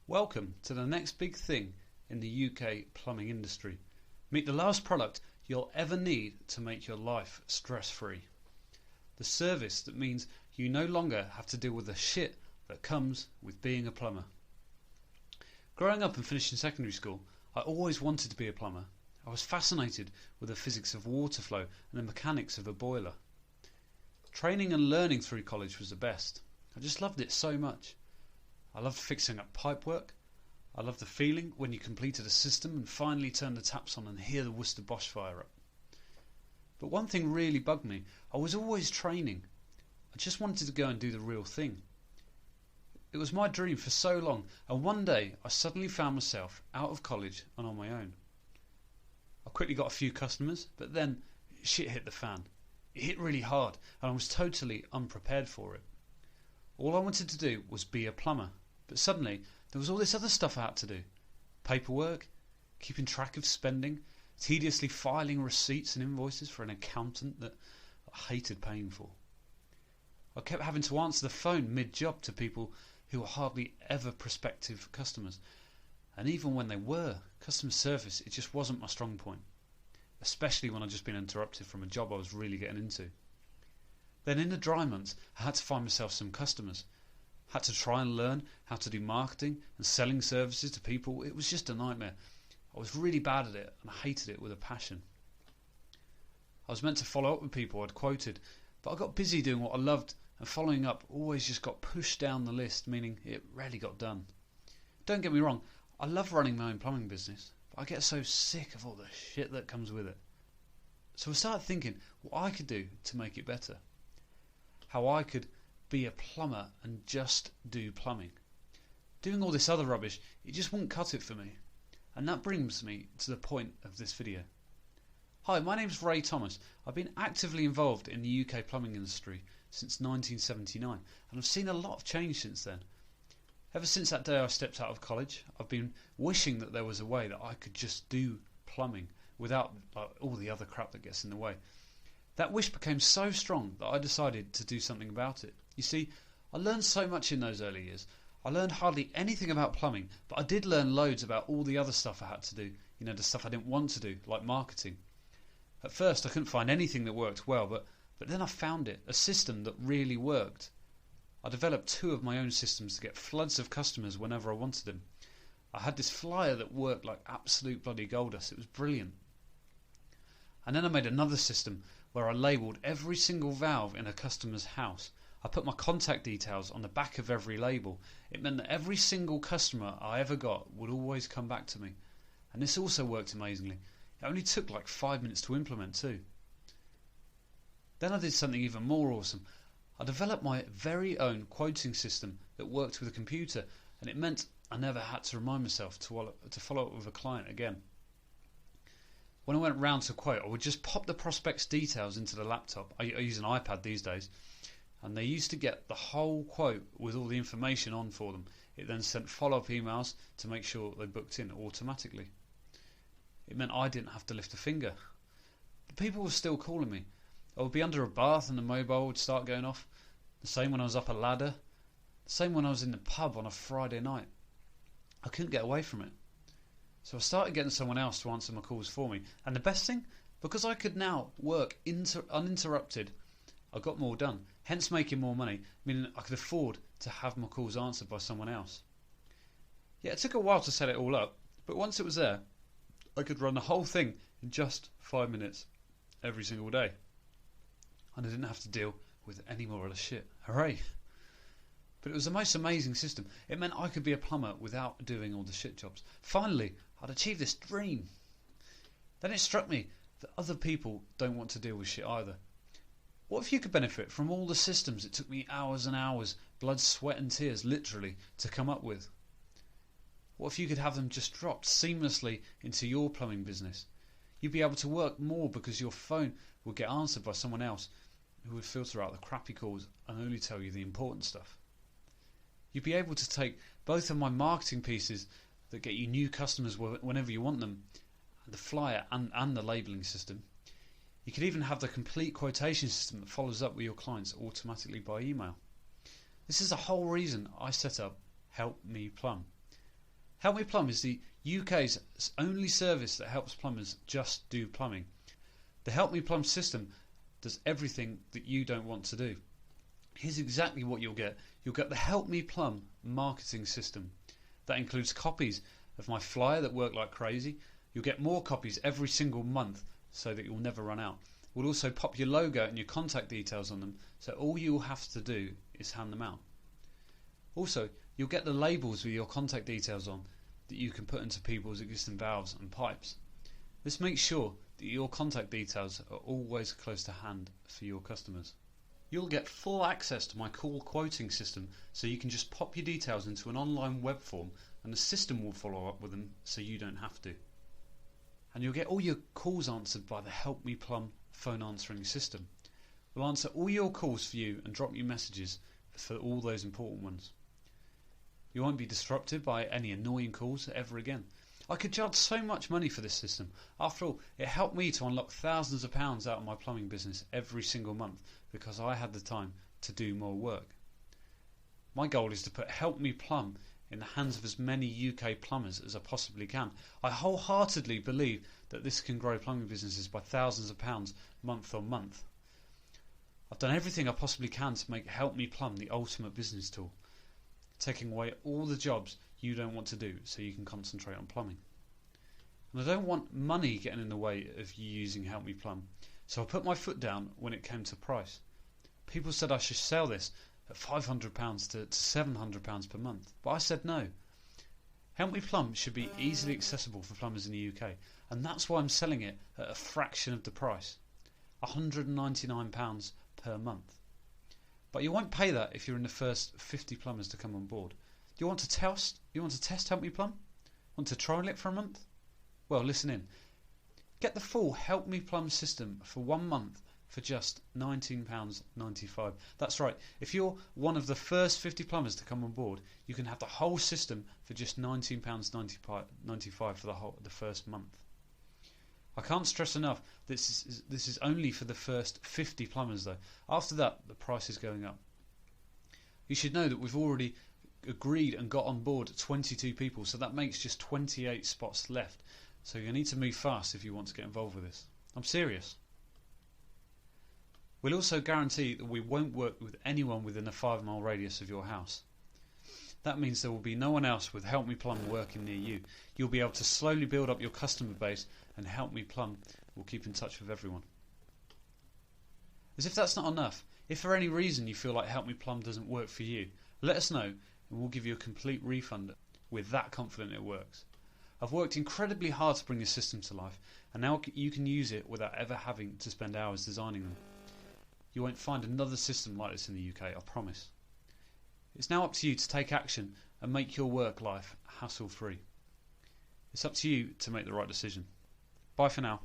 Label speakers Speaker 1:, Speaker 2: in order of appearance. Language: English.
Speaker 1: Welcome to the next big thing in the UK plumbing industry. Meet the last product you'll ever need to make your life stress-free. The service that means you no longer have to deal with the shit that comes with being a plumber. Growing up and finishing secondary school, I always wanted to be a plumber. I was fascinated with the physics of water flow and the mechanics of a boiler. Training and learning through college was the best. I just loved it so much. I loved fixing up pipework. I loved the feeling when you completed a system and finally turned the taps on and hear the Worcester Bosch fire up. But one thing really bugged me. I was always training. I just wanted to go and do the real thing. It was my dream for so long, and one day I suddenly found myself out of college and on my own. I quickly got a few customers, but then shit hit the fan. It hit really hard, and I was totally unprepared for it. All I wanted to do was be a plumber, but suddenly there was all this other stuff I had to do. Paperwork, keeping track of spending, tediously filing receipts and invoices for an accountant that I hated paying for. I kept having to answer the phone mid-job to people who were hardly ever prospective customers. And even when they were, customer service, it just wasn't my strong point. Especially when I'd just been interrupted from a job I was really getting into. Then in the dry months, I had to find myself some customers. Had to try and learn how to do marketing and selling services to people. It was just a nightmare. I was really bad at it and I hated it with a passion. I was meant to follow up with people I'd quoted, but I got busy doing what I loved, and following up always just got pushed down the list, meaning it rarely got done. Don't get me wrong, I love running my own plumbing business, but I get so sick of all the shit that comes with it. So I started thinking what I could do to make it better. How I could be a plumber and just do plumbing. Doing all this other rubbish, it just wouldn't cut it for me. And that brings me to the point of this video. Hi, my name's Ray Thomas. I've been actively involved in the UK plumbing industry since 1979, and I've seen a lot of change since then. Ever since that day I stepped out of college, I've been wishing that there was a way that I could just do plumbing without all the other crap that gets in the way. That wish became so strong that I decided to do something about it. You see, I learned so much in those early years. I learned hardly anything about plumbing, but I did learn loads about all the other stuff I had to do. You know, the stuff I didn't want to do, like marketing. At first I couldn't find anything that worked well, but then I found it, a system that really worked. I developed 2 of my own systems to get floods of customers whenever I wanted them. I had this flyer that worked like absolute bloody gold dust. It was brilliant. And then I made another system where I labelled every single valve in a customer's house. I put my contact details on the back of every label. It meant that every single customer I ever got would always come back to me. And this also worked amazingly. It only took like 5 minutes to implement too. Then I did something even more awesome. I developed my very own quoting system that worked with a computer, and it meant I never had to remind myself to follow up with a client again. When I went round to quote, I would just pop the prospect's details into the laptop. I use an iPad these days, and they used to get the whole quote with all the information on for them. It then sent follow-up emails to make sure they booked in automatically. It meant I didn't have to lift a finger. But people were still calling me. I would be under a bath and the mobile would start going off. The same when I was up a ladder. The same when I was in the pub on a Friday night. I couldn't get away from it. So I started getting someone else to answer my calls for me. And the best thing, because I could now work uninterrupted, I got more done, hence making more money, meaning I could afford to have my calls answered by someone else. Yeah, it took a while to set it all up, but once it was there, I could run the whole thing in just 5 minutes every single day. And I didn't have to deal with any more of the shit. Hooray! But it was the most amazing system. It meant I could be a plumber without doing all the shit jobs. Finally, I'd achieved this dream. Then it struck me that other people don't want to deal with shit either. What if you could benefit from all the systems it took me hours and hours, blood, sweat and tears, literally, to come up with? What if you could have them just dropped seamlessly into your plumbing business? You'd be able to work more because your phone would get answered by someone else who would filter out the crappy calls and only tell you the important stuff. You'd be able to take both of my marketing pieces that get you new customers whenever you want them, the flyer and the labelling system. You could even have the complete quotation system that follows up with your clients automatically by email. This is the whole reason I set up Help Me Plumb. Help Me Plumb is the UK's only service that helps plumbers just do plumbing. The Help Me Plumb system does everything that you don't want to do. Here's exactly what you'll get. You'll get the Help Me Plumb marketing system. That includes copies of my flyer that work like crazy. You'll get more copies every single month so that you'll never run out. We'll also pop your logo and your contact details on them, so all you'll have to do is hand them out. Also, you'll get the labels with your contact details on that you can put into people's existing valves and pipes. This makes sure that your contact details are always close to hand for your customers. You'll get full access to my call quoting system, so you can just pop your details into an online web form and the system will follow up with them so you don't have to. And you'll get all your calls answered by the Help Me Plumb phone answering system. We'll answer all your calls for you and drop you messages for all those important ones. You won't be disrupted by any annoying calls ever again. I could charge so much money for this system. After all, it helped me to unlock thousands of pounds out of my plumbing business every single month because I had the time to do more work. My goal is to put Help Me Plumb in the hands of as many UK plumbers as I possibly can. I wholeheartedly believe that this can grow plumbing businesses by thousands of pounds month on month. I've done everything I possibly can to make Help Me Plumb the ultimate business tool, taking away all the jobs you don't want to do so you can concentrate on plumbing. And I don't want money getting in the way of you using Help Me Plumb, so I put my foot down when it came to price. People said I should sell this at £500 to £700 per month, but I said no. Help Me Plumb should be easily accessible for plumbers in the UK, and that's why I'm selling it at a fraction of the price, £199 per month. But you won't pay that if you're in the first 50 plumbers to come on board. Do you want to test? Help Me Plumb? Want to trial it for a month? Well, listen in. Get the full Help Me Plumb system for 1 month for just £19.95. That's right. If you're one of the first 50 plumbers to come on board, you can have the whole system for just £19.95 for the first month. I can't stress enough, this is only for the first 50 plumbers though. After that, the price is going up. You should know that we've already agreed and got on board 22 people, so that makes just 28 spots left. So you need to move fast if you want to get involved with this. I'm serious. We'll also guarantee that we won't work with anyone within a 5-mile radius of your house. That means there will be no one else with Help Me Plumb working near you. You'll be able to slowly build up your customer base, and Help Me Plumb will keep in touch with everyone. As if that's not enough, if for any reason you feel like Help Me Plumb doesn't work for you, let us know and we'll give you a complete refund. We're that confident it works. I've worked incredibly hard to bring this system to life, and now you can use it without ever having to spend hours designing them. You won't find another system like this in the UK, I promise. It's now up to you to take action and make your work life hassle-free. It's up to you to make the right decision. Bye for now.